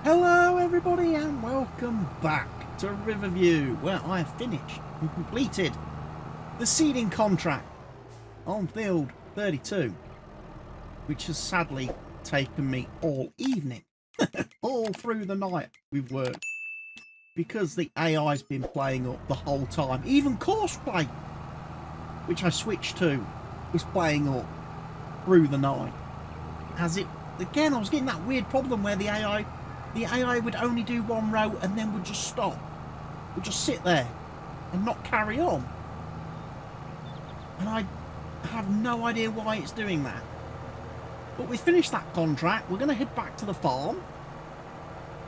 Hello everybody and welcome back to Riverview, where I have finished and completed the seeding contract on field 32, which has sadly taken me all evening, all through the night we've worked, because the AI's been playing up the whole time. Even course play, which I switched to, was playing up through the night. As it, again, I was getting that weird problem where the AI would only do one row and then would just stop. Would just sit there and not carry on. And I have no idea why it's doing that. But we finished that contract. We're going to head back to the farm.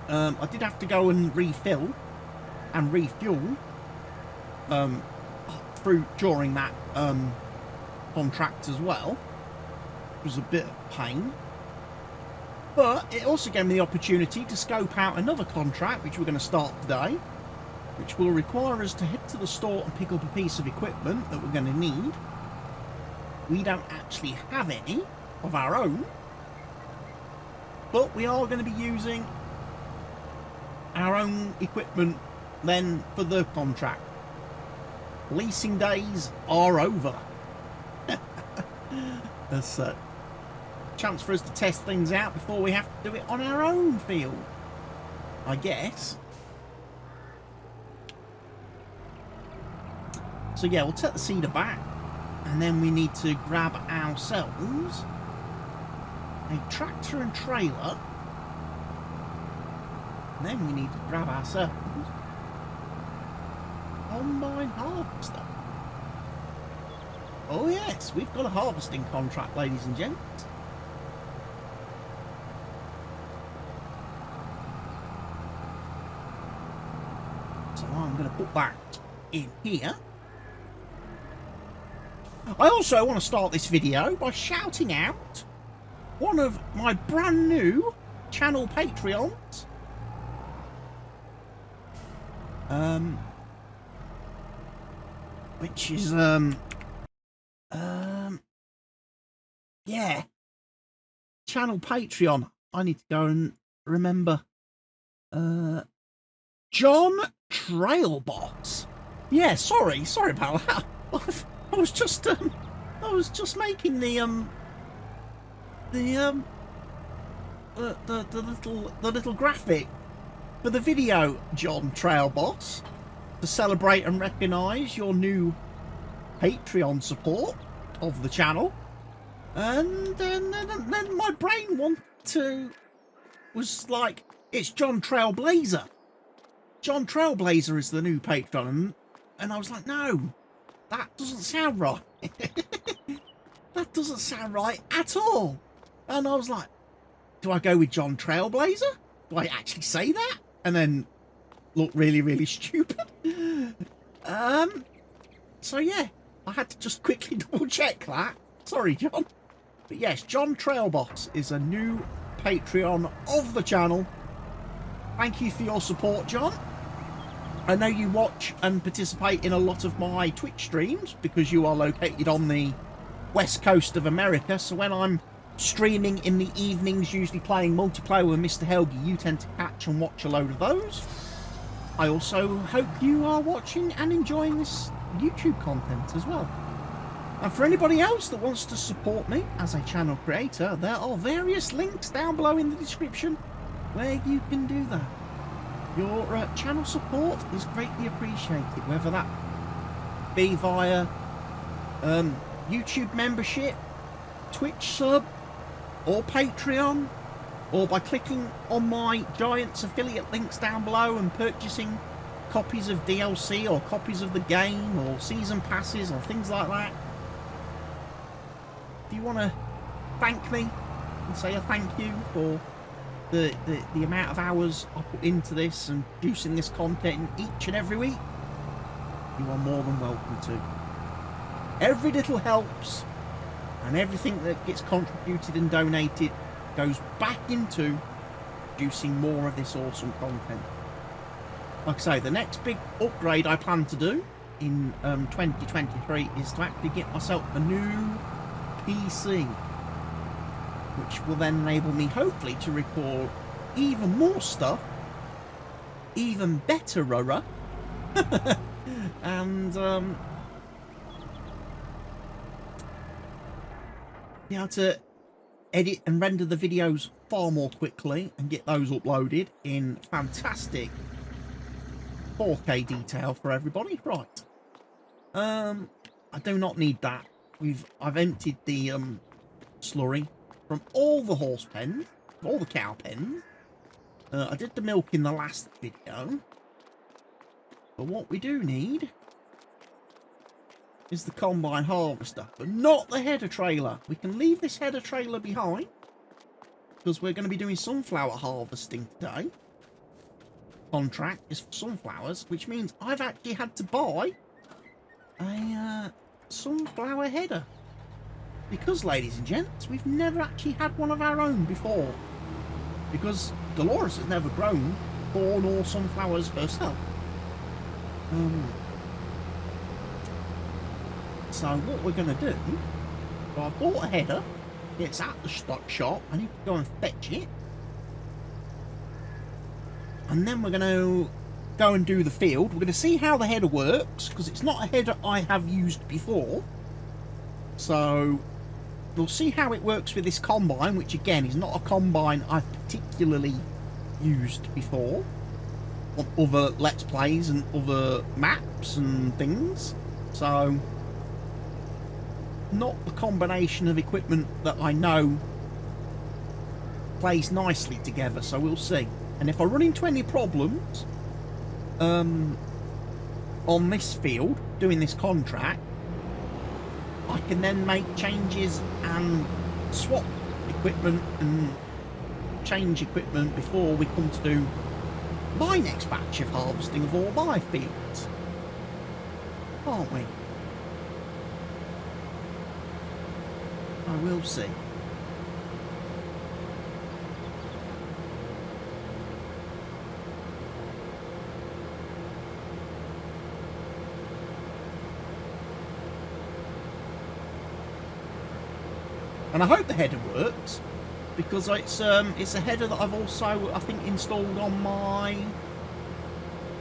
I did have to go and refill and refuel during that contract as well. It was a bit of pain. But it also gave me the opportunity to scope out another contract, which we're going to start today, which will require us to head to the store and pick up a piece of equipment that we're going to need. We don't actually have any of our own, but we are going to be using our own equipment then for the contract. Leasing days are over. That's chance for us to test things out before we have to do it on our own field, I guess. So yeah, we'll take the seeder back, and then we need to grab ourselves a tractor and trailer, and then we need to grab ourselves a combine harvester. Oh yes, we've got a harvesting contract, ladies and gents. I'm going to put that in here. I also want to start this video by shouting out one of my brand new channel Patreons. Which is, yeah. Channel Patreon. I need to go and remember. John Trailbox. Yeah, sorry about that. I was just making the little graphic for the video, John Trailbox, to celebrate and recognise your new Patreon support of the channel. And then my brain was like, it's John Trailblazer. John Trailblazer is the new patron, and I was like, no, that doesn't sound right. That doesn't sound right at all. And I was like, do I go with John Trailblazer? Do I actually say that? And then look really, really stupid. So yeah, I had to just quickly double check that. Sorry, John. But yes, John Trailbox is a new Patreon of the channel. Thank you for your support, John. I know you watch and participate in a lot of my Twitch streams because you are located on the west coast of America. So when I'm streaming in the evenings, usually playing multiplayer with Mr. Helgi, you tend to catch and watch a load of those. I also hope you are watching and enjoying this YouTube content as well. And for anybody else that wants to support me as a channel creator, there are various links down below in the description where you can do that. Your channel support is greatly appreciated, whether that be via YouTube membership, Twitch sub, or Patreon, or by clicking on my Giants affiliate links down below and purchasing copies of DLC or copies of the game or season passes or things like that. If you want to thank me and say a thank you for the amount of hours I put into this and producing this content each and every week, you are more than welcome to. Every little helps, and everything that gets contributed and donated goes back into producing more of this awesome content. Like I say, the next big upgrade I plan to do in 2023 is to actually get myself a new PC, which will then enable me hopefully to record even more stuff, even better, and be able to edit and render the videos far more quickly and get those uploaded in fantastic 4K detail for everybody. Right. I do not need that. I've emptied the slurry from all the horse pens, all the cow pens. I did the milk in the last video. But what we do need is the combine harvester, but not the header trailer. We can leave this header trailer behind because we're going to be doing sunflower harvesting today. Contract is for sunflowers, which means I've actually had to buy a sunflower header because, ladies and gents, we've never actually had one of our own before because Delores has never grown corn or sunflowers herself. So what we're going to do, so I've bought a header, it's at the stock shop, I need to go and fetch it, and then we're going to go and do the field. We're going to see how the header works, because it's not a header I have used before, so we'll see how it works with this combine, which again is not a combine I've particularly used before on other Let's Plays and other maps and things, so not the combination of equipment that I know plays nicely together, so we'll see. And if I run into any problems on this field doing this contract, I can then make changes and swap equipment and change equipment before we come to do my next batch of harvesting of all my fields, aren't we? I will see. And I hope the header works, because it's a header that I've also, I think, installed on my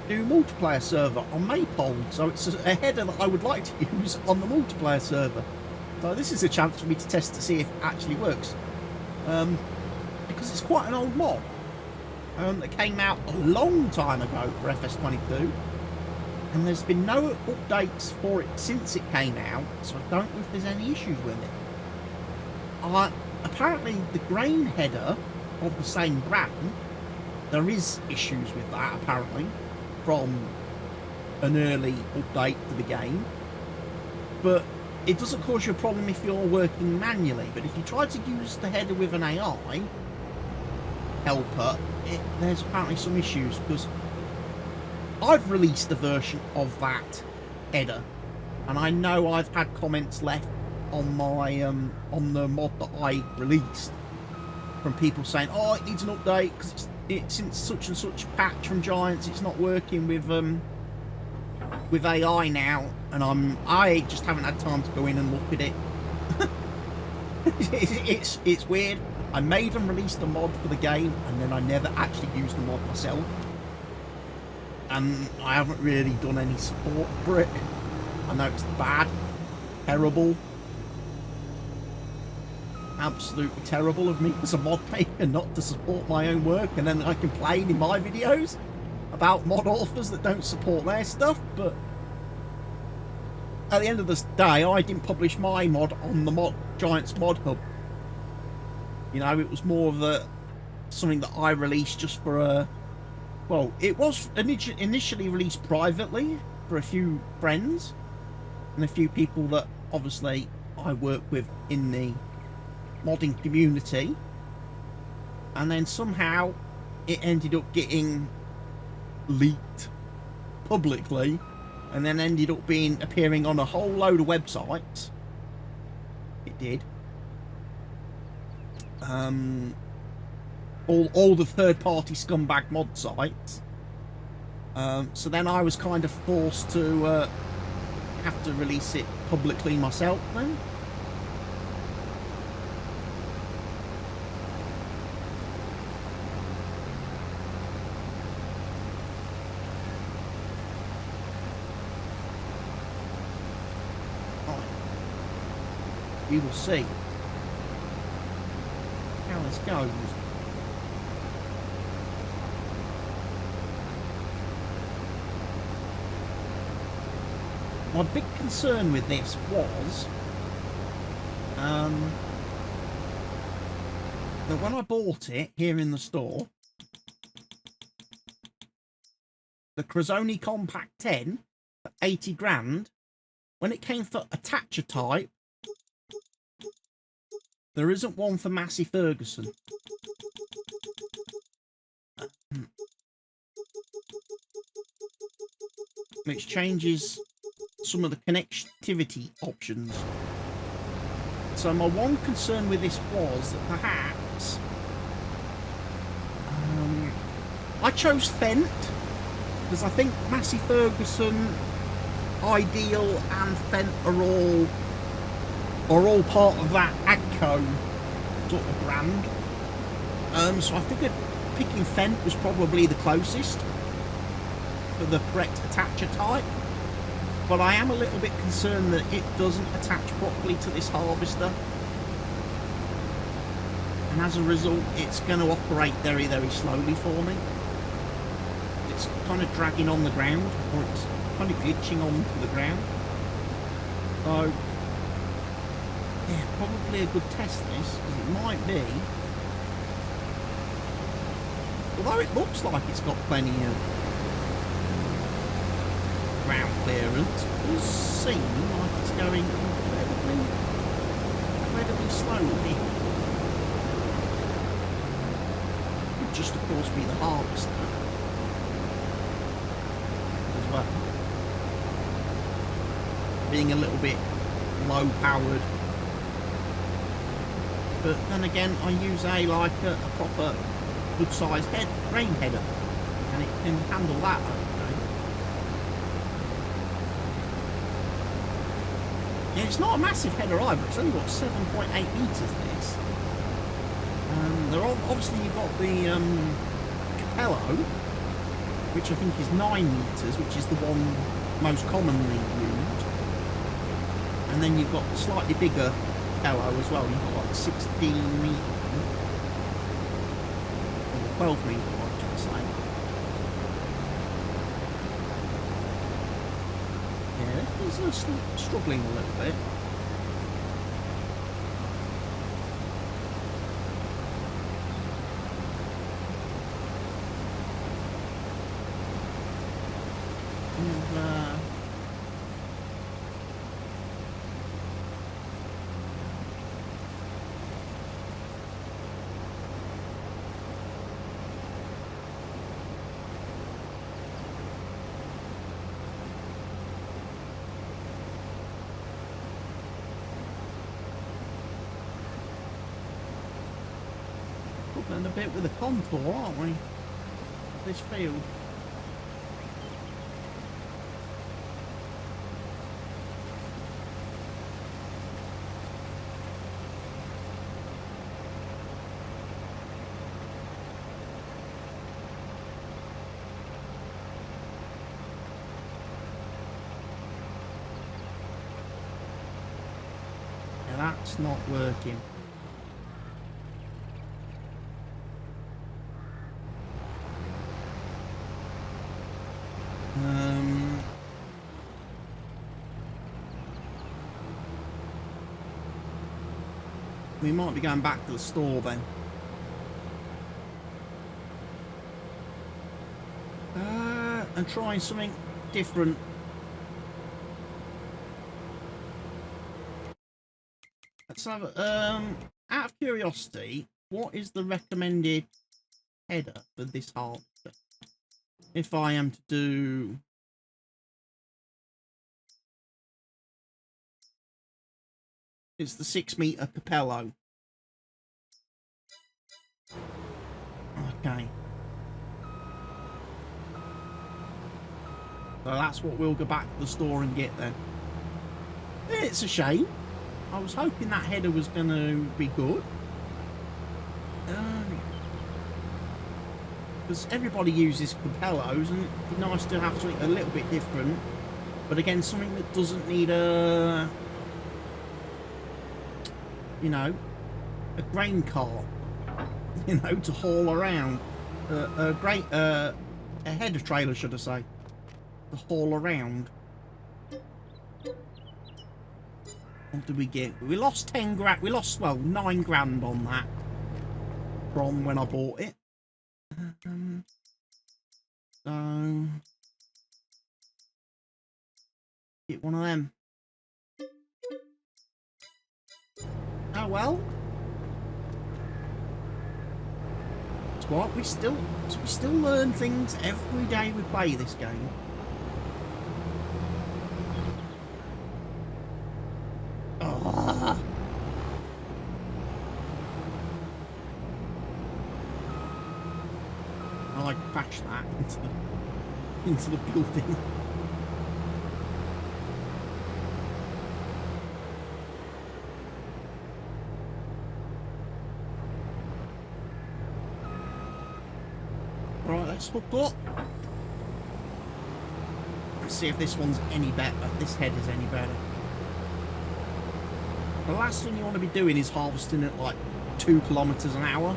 new multiplayer server on Maypole. So it's a header that I would like to use on the multiplayer server. So this is a chance for me to test to see if it actually works, because it's quite an old mod that came out a long time ago for FS22, and there's been no updates for it since it came out, so I don't know if there's any issues with it. Apparently the grain header of the same brand, there is issues with that apparently from an early update to the game, but it doesn't cause you a problem if you're working manually. But if you try to use the header with an AI helper, there's apparently some issues, because I've released a version of that header, and I know I've had comments left on my on the mod that I released from people saying, oh, it needs an update because it's in such and such patch from Giants, it's not working with AI now, and I just haven't had time to go in and look at it. It's weird. I made and released a mod for the game, and then I never actually used the mod myself, and I haven't really done any support for it. I know it's bad, terrible, absolutely terrible of me as a mod maker not to support my own work, and then I complain in my videos about mod authors that don't support their stuff. But at the end of the day, I didn't publish my mod on the Giants mod hub. You know, it was more of something that I released just for a, well, it was initially released privately for a few friends and a few people that obviously I work with in the modding community, and then somehow it ended up getting leaked publicly, and then ended up appearing on a whole load of websites. It did. All the third-party scumbag mod sites. So then I was kind of forced to have to release it publicly myself then. We will see how this goes. My big concern with this was that when I bought it here in the store, the Crozoni Compact 10 for 80 grand, when it came for attacher type, there isn't one for Massey Ferguson. Which changes some of the connectivity options. So my one concern with this was that perhaps I chose Fent because I think Massey Ferguson, Ideal and Fent are all part of that AGCO sort of brand. So I figured picking Fent was probably the closest for the correct attacher type. But I am a little bit concerned that it doesn't attach properly to this harvester. And as a result, it's going to operate very, very slowly for me. It's kind of dragging on the ground, or it's kind of glitching onto the ground. So, yeah, probably a good test this, because it might be. Although it looks like it's got plenty of ground clearance, it does seem like it's going incredibly slowly. Could just, of course, be the harvester as well, being a little bit low powered. But then again, I use a proper good sized grain header, and it can handle that. Yeah, it's not a massive header either. It's only got 7.8 metres this. Obviously you've got the Capello, which I think is 9 metres, which is the one most commonly used. And then you've got the slightly bigger Capello as well. You've got like 16 metre, or 12 metre, I should say. It's struggling a little bit. And a bit with the contour, aren't we? This field. Yeah, that's not working. We might be going back to the store then. And trying something different. Let's have out of curiosity, what is the recommended header for this harvester? If I am to do it's the 6 metre Capello. Okay. So that's what we'll go back to the store and get then. It's a shame. I was hoping that header was going to be good. Because everybody uses Capellos, and it'd be nice to have something a little bit different. But again, something that doesn't need a you know, a grain cart, you know, to haul around. A header trailer, should I say, to haul around. What did we get? We lost 10 grand. We lost, well, 9 grand on that from when I bought it. So get one of them. Oh well. That's what we still learn things every day we play this game. Oh. I like crash that into the building. Right, let's hook up. Let's see if this one's any better. This head is any better. The last thing you want to be doing is harvesting at like 2 kilometers an hour,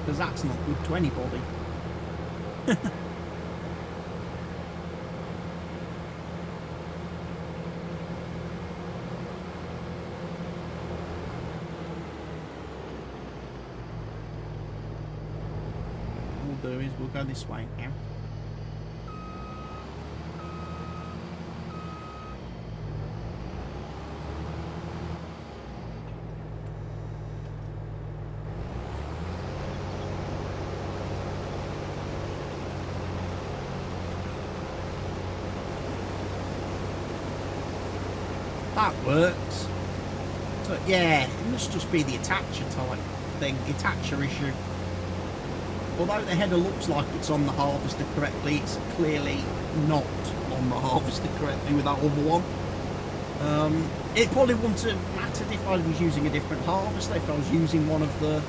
because that's not good to anybody. What we'll do is we'll go this way now. That works. So yeah, it must just be the attacher type thing, the attacher issue. Although the header looks like it's on the harvester correctly, it's clearly not on the harvester correctly with that other one. It probably wouldn't have mattered if I was using a different harvester, if I was using one of the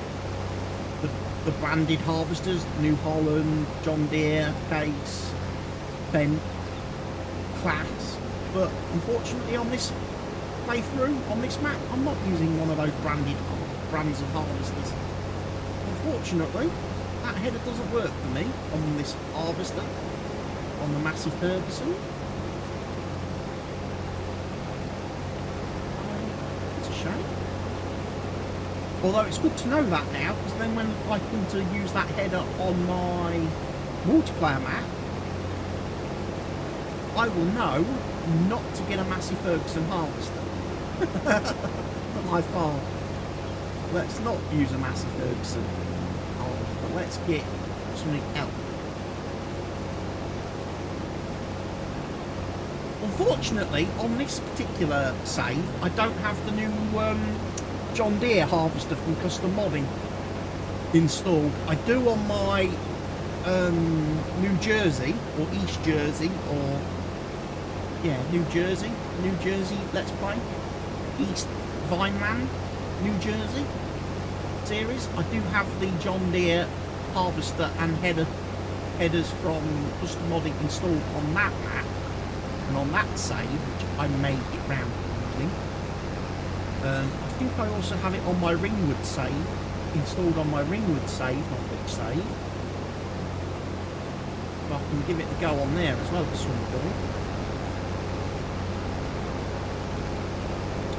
branded harvesters, New Holland, John Deere, Case, Fendt, Class, but unfortunately on this playthrough, on this map, I'm not using one of those brands of harvesters. Unfortunately, that header doesn't work for me on this harvester, on the Massey Ferguson. It's a shame. Although it's good to know that now, because then when I come to use that header on my multiplayer map, I will know not to get a Massey Ferguson harvester for my farm. Let's not use a Massey Ferguson harvester. Let's get something else. Unfortunately, on this particular save, I don't have the new John Deere harvester from custom modding installed. I do on my New Jersey or East Jersey or yeah, New Jersey Let's Play East Vineland, New Jersey series. I do have the John Deere harvester and headers from custom modding installed on that map and on that save, which I may get round to using. I think I also have it on my Ringwood save, installed on my Ringwood save, not which save. But I can give it a go on there as well for some point.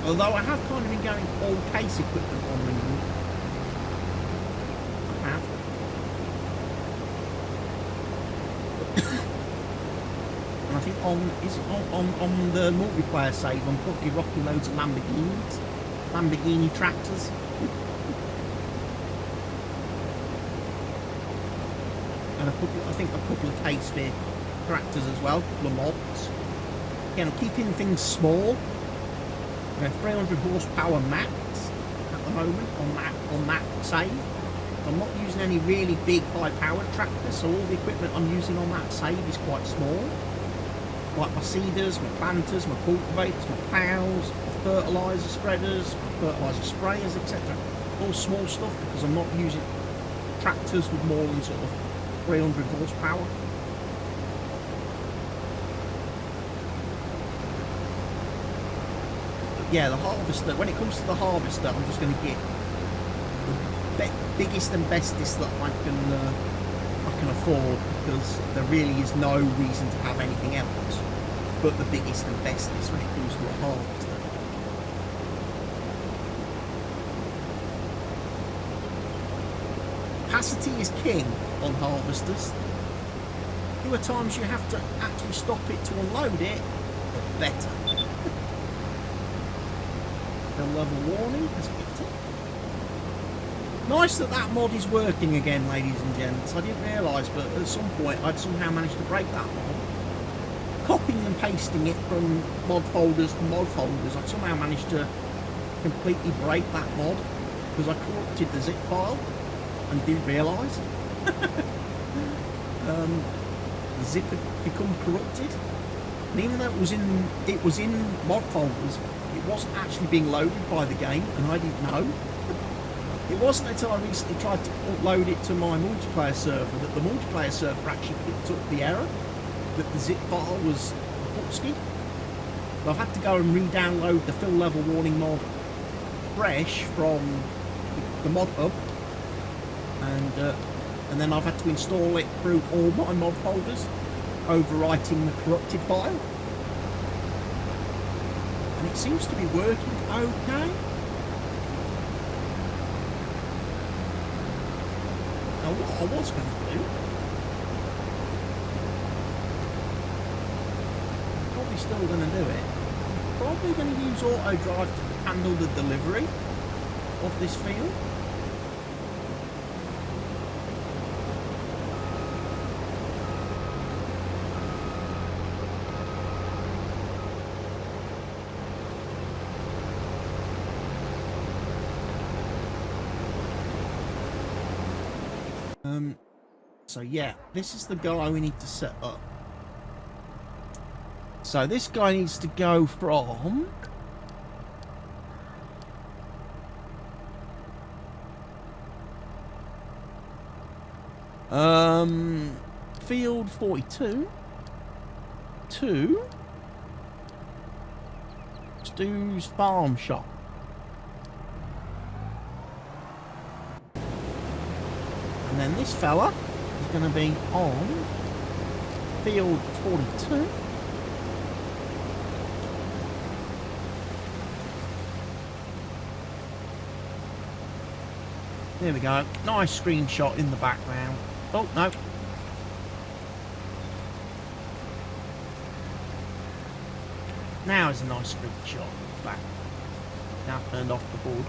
Although I have kind of been going all case equipment on Ringwood. I have. And I think on the multiplayer save, I'm probably rocking loads of Lamborghini tractors. And I think a couple of case vehicle tractors as well, a couple of mods. Again, I'm keeping things small. We have 300 horsepower max at the moment on that save. I'm not using any really big high-powered tractors, so all the equipment I'm using on that save is quite small. Like my seeders, my planters, my cultivators, my plows, my fertiliser spreaders, my fertiliser sprayers, etc. All small stuff because I'm not using tractors with more than sort of 300 horsepower. yeah, the harvester, when it comes to the harvester, I'm just going to get the biggest and bestest that I can afford, because there really is no reason to have anything else but the biggest and bestest when it comes to a harvester. Capacity is king on harvesters. The fewer times you have to actually stop it to unload it, the better. The level warning has hit it. Nice that that mod is working again, ladies and gents. I didn't realise, but at some point I'd somehow managed to break that mod. Copying and pasting it from mod folders to mod folders, I'd somehow managed to completely break that mod because I corrupted the zip file and didn't realise. The zip had become corrupted, and even though it was in mod folders, it wasn't actually being loaded by the game, and I didn't know. It wasn't until I recently tried to upload it to my multiplayer server that the multiplayer server actually picked up the error that the zip file was hupsky. So I've had to go and re-download the fill level warning mod fresh from the mod hub, and then I've had to install it through all my mod folders, overwriting the corrupted file. And it seems to be working okay. Now what I was going to do, probably still going to do it, I'm probably going to use auto drive to handle the delivery of this field. So yeah, this is the guy we need to set up. So this guy needs to go from field 42 to Stu's farm shop. And then this fella is going to be on field 42. There we go. Nice screenshot in the background. Oh, no. Now is a nice screenshot. Back. Now turned off the board.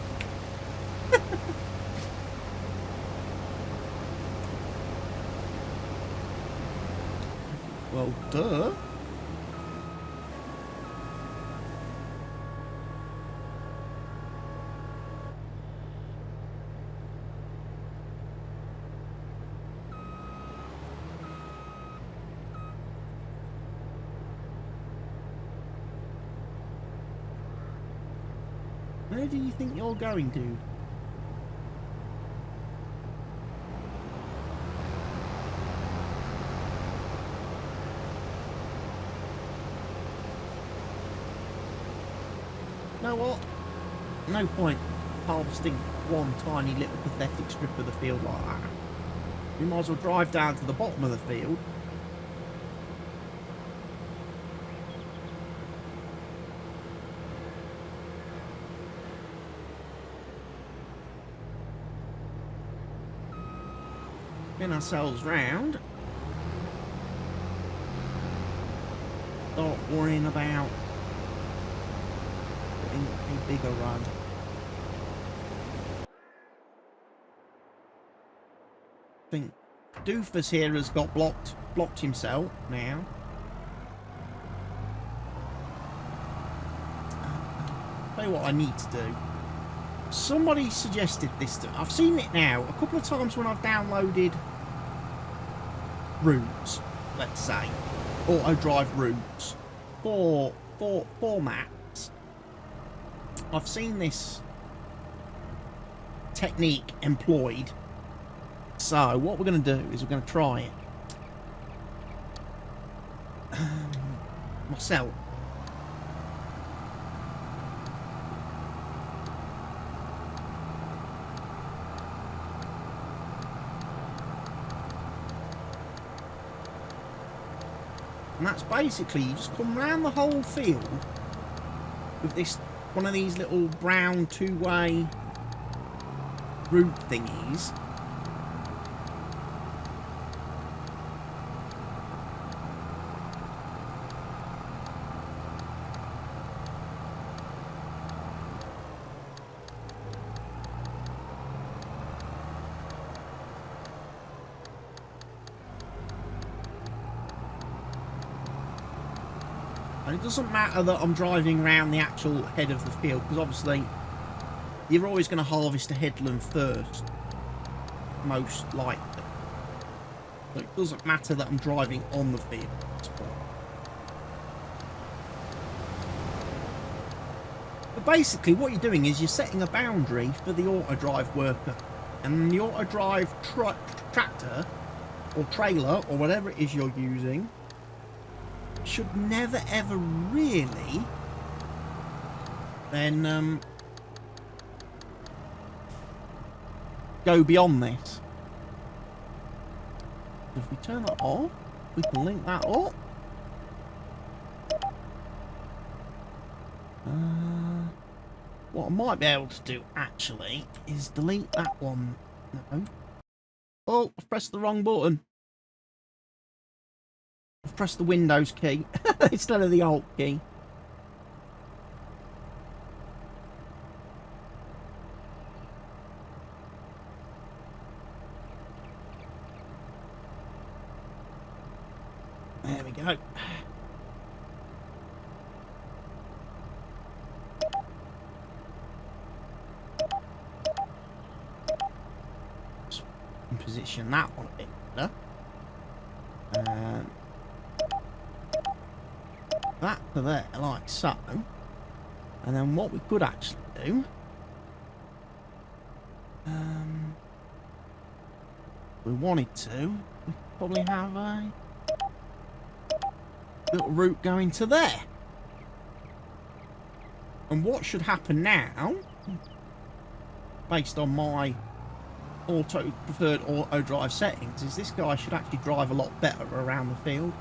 Well, duh. Where do you think you're going to? You know what? No point harvesting one tiny little pathetic strip of the field like that. We might as well drive down to the bottom of the field. Spin ourselves round. Start worrying about putting a bigger run. I think Doofus here has got blocked himself now. Tell you what I need to do. Somebody suggested this to me. I've seen it now a couple of times when I've downloaded routes, let's say, auto drive routes for maps. I've seen this technique employed. So what we're going to do is we're going to try it myself. And that's basically, you just come round the whole field with this, one of these little brown two-way route thingies. And it doesn't matter that I'm driving around the actual head of the field, because obviously you're always going to harvest a headland first, most likely. So it doesn't matter that I'm driving on the field at this point. But basically what you're doing is you're setting a boundary for the auto drive worker, and the auto drive tractor or trailer or whatever it is you're using should never ever really then go beyond this. If we turn that off, we can link that up. What I might be able to do actually is delete that one. No. Oh, I've pressed the wrong button. I've pressed the Windows key instead of the Alt key. There we go. Just position that one a bit better. That to there, like so. And then what we could actually do, if we wanted to, we could probably have a little route going to there. And what should happen now, based on my preferred auto drive settings, is this guy should actually drive a lot better around the field.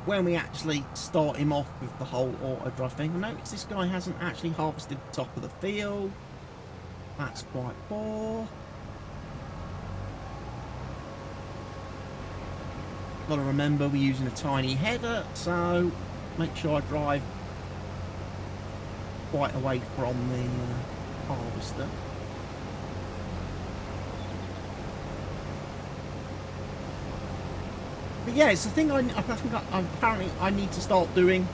When we actually start him off with the whole auto drive thing, notice this guy hasn't actually harvested the top of the field. That's quite poor. Got to remember we're using a tiny header, so make sure I drive quite away from the harvester. But yeah, it's the thing I think apparently I need to start doing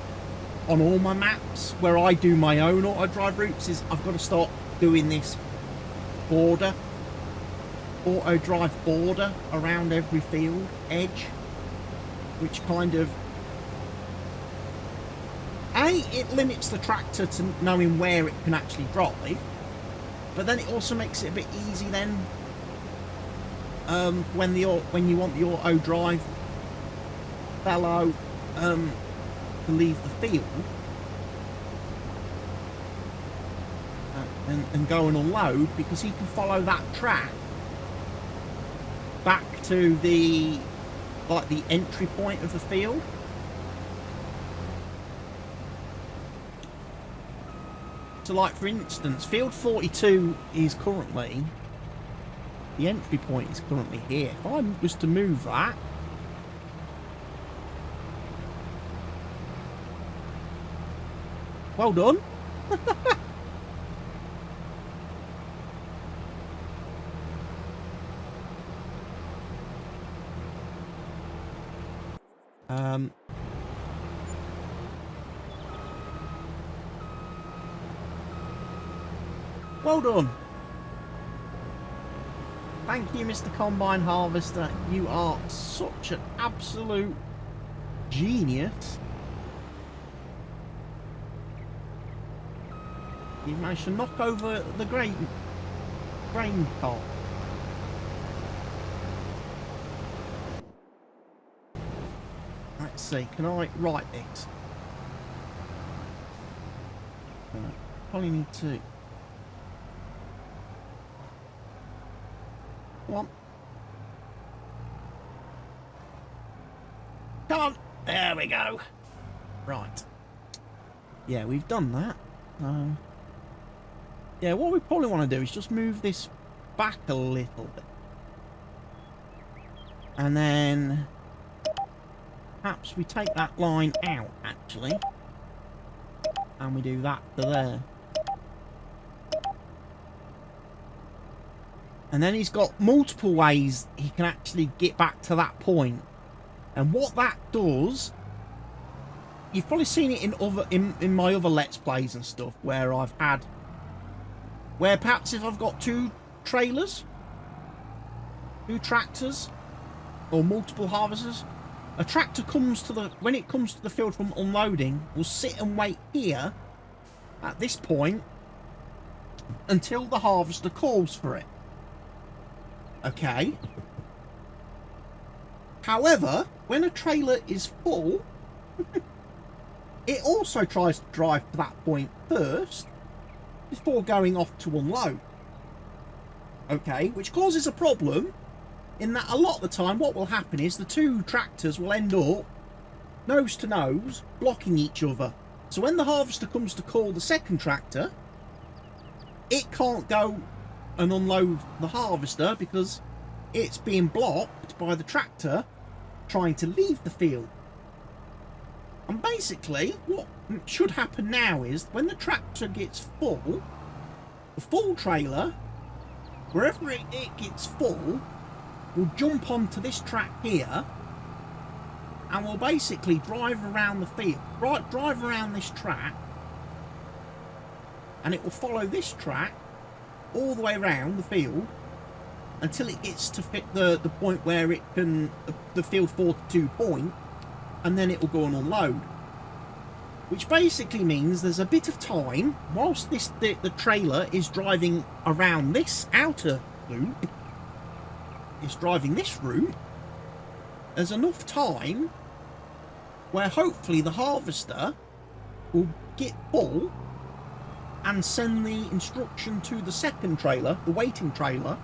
on all my maps where I do my own auto drive routes, is I've got to start doing this border, auto drive border around every field edge, which kind of, it limits the tractor to knowing where it can actually drive, but then it also makes it a bit easy then when you want the auto drive fellow to leave the field and go and unload, because he can follow that track back to the entry point of the field. So like for instance, field 42 is currently, the entry point is currently here. If I was to move that, well done. Well done. Thank you, Mr. Combine Harvester. You are such an absolute genius. You've managed to knock over the grain cart. Let's see, can I write this? Probably need to. Come on. we go. Right. Yeah, we've done that. Yeah, what we probably want to do is just move this back a little bit. And then perhaps we take that line out, actually. And we do that to there. And then he's got multiple ways he can actually get back to that point. And what that does, you've probably seen it in my other Let's Plays and stuff, where perhaps if I've got two trailers, two tractors, or multiple harvesters, a tractor when it comes to the field from unloading, will sit and wait here at this point until the harvester calls for it. Okay. However, when a trailer is full, it also tries to drive to that point first before going off to unload. Okay, which causes a problem in that a lot of the time what will happen is the two tractors will end up nose to nose blocking each other. So when the harvester comes to call the second tractor, it can't go and unload the harvester because it's being blocked by the tractor trying to leave the field. And basically what should happen now is when the tractor gets full, the full trailer, wherever it gets full, will jump onto this track here and will basically drive around the field, drive around this track, and it will follow this track all the way around the field until it gets to fit the point where it can, the field 42 point, and then it will go and unload. Which basically means there's a bit of time whilst the trailer is driving around this outer loop, it's driving this route, there's enough time where hopefully the harvester will get full and send the instruction to the second trailer, the waiting trailer,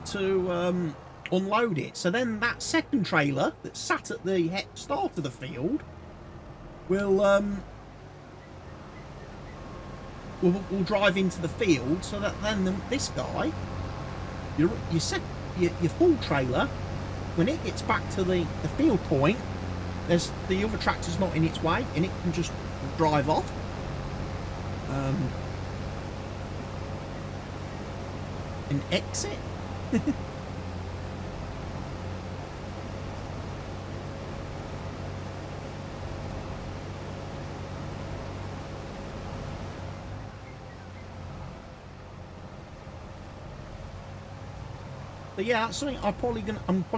to unload it. So then that second trailer that sat at the start of the field will drive into the field, so that then this guy, your full trailer, when it gets back to the field point, there's the other tractor's not in its way and it can just drive off. An exit. But yeah, that's something I'm probably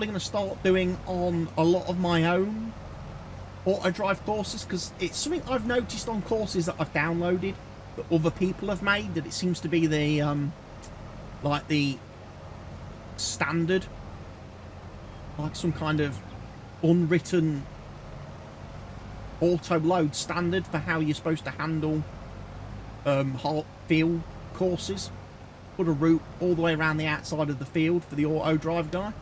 gonna start doing on a lot of my own auto drive courses, because it's something I've noticed on courses that I've downloaded that other people have made, that it seems to be the like the standard, like some kind of unwritten auto load standard for how you're supposed to handle field courses. Put a route all the way around the outside of the field for the auto drive guy.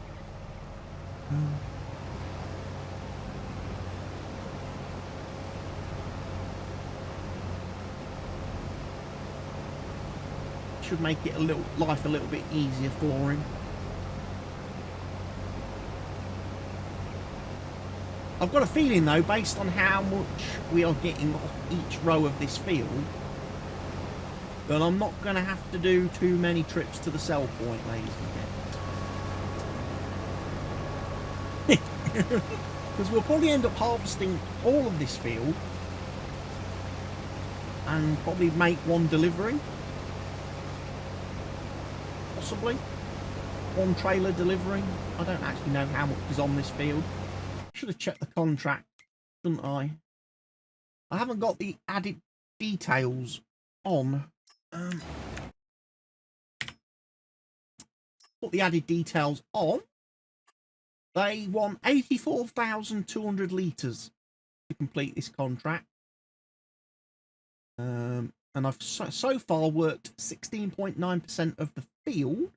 Should make it life a little bit easier for him. I've got a feeling though, based on how much we are getting off each row of this field, that I'm not going to have to do too many trips to the sell point, ladies and gents. Because we'll probably end up harvesting all of this field and probably make one delivery. Possibly. One trailer delivering. I don't actually know how much is on this field. Should have checked the contract, shouldn't I? I haven't got the added details on. Put the added details on. They want 84,200 litres to complete this contract. And I've so far worked 16.9% of the field.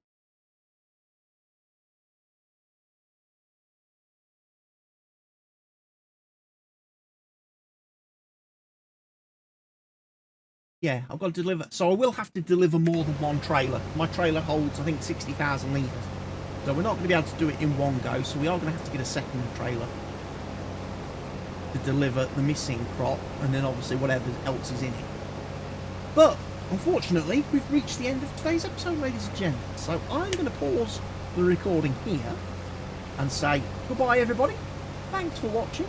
Yeah, I've got to deliver. So I will have to deliver more than one trailer. My trailer holds, I think, 60,000 litres. So we're not going to be able to do it in one go. So we are going to have to get a second trailer to deliver the missing crop. And then obviously whatever else is in it. But unfortunately, we've reached the end of today's episode, ladies and gentlemen. So I'm going to pause the recording here and say goodbye, everybody. Thanks for watching.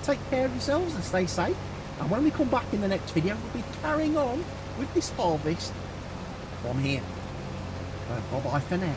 Take care of yourselves and stay safe. And when we come back in the next video, we'll be carrying on with this harvest from here. So bye-bye for now.